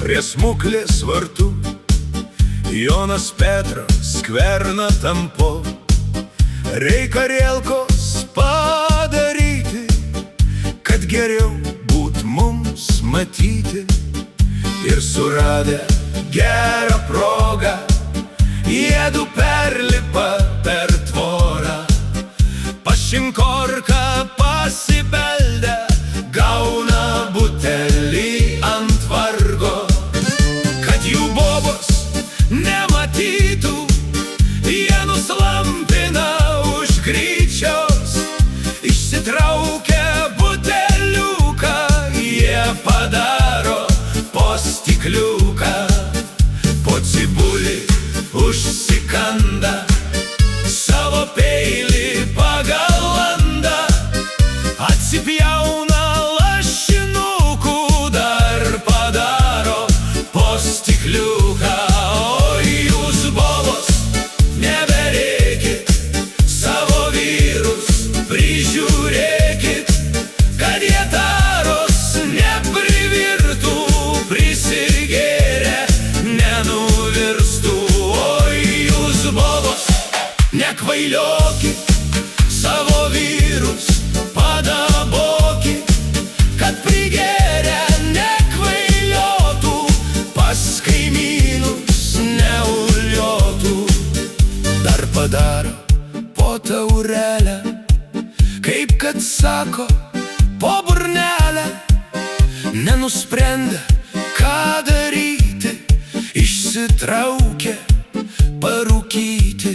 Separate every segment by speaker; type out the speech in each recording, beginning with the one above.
Speaker 1: prie smuklės vartų. Jonas Petras skverna tampo, reikia rielkos padaryti, kad geriau būt mums matyti. Ir suradę gerą progą, jiedu perlipa per tvorą. Pašinkorką pasibeldę, gauna butelį ant vargo. Kad jų bobos nematytų, jie nuslampina už gryčios. Išsitraukę buteliuką, jie padaro po stikliuką. Po cibulį užsikanda, savo peilį pagal landą. Atsipjauna lašinukų, dar padaro po stikliuką. Oi, jūs bobos, neberėkit, savo vyrus prižiūrėkit, kad jie taros neprivirtų, prisigėrę nenuvirstų. Oi, jūs bobos, nekvailiokit, savo vyrus padabokit, kad prigėrę nekvailiotų, pas kaimynus neuliotų. Dar padaro po taurelę, kaip kad sako, po burnelę. Nenusprendė, ką daryti, išsitraukė parūkyti.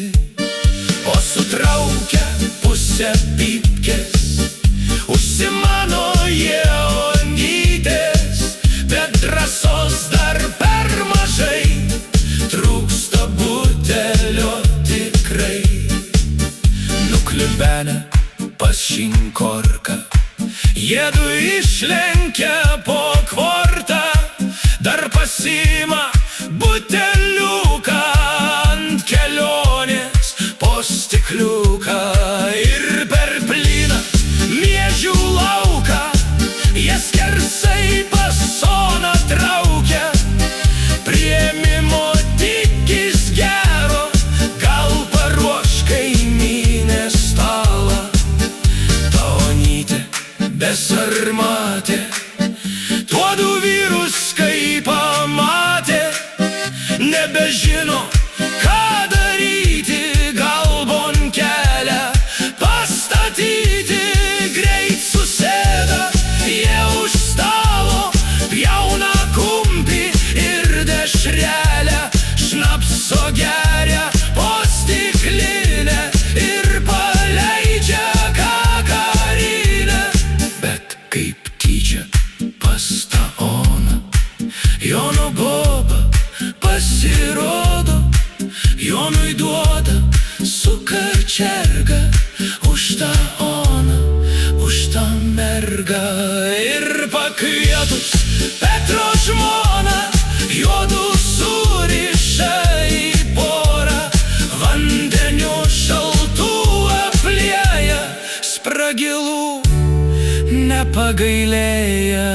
Speaker 1: O sutraukę pusę pypkės, užsimano jie onytės. Bet drąsos dar per mažai, trūksta butelio tikrai. Nukliubenę pas Šinkorką, jiedu išlenkia po kvortą. Dar pasima buteliuką, ant kelionės po stikliuką. Ir per plyną miežių lauką, jie skersai pas soną traukia. Priėmimo tikis gero, gal paruoš kaimynės stalą. Ta onytė besarmatė, tuodu vyrus kai pamatė, nebežino, ką daryti, galvon kelią pastatyti. Greit susėda jie už stalo, pjauna kumpį ir dešrelę, šnapso geria po stiklinę ir paleidžia kakarinę. Bet kaip tyčia pas tą oną, Jono boba pasirodo. Jonui duoda su kačerga už tą oną, už tą mergą. Ir pakvietus Petro žmoną, juodu suriša į porą. Vandeniu šaltų aplieja, spragilų nepagailėja.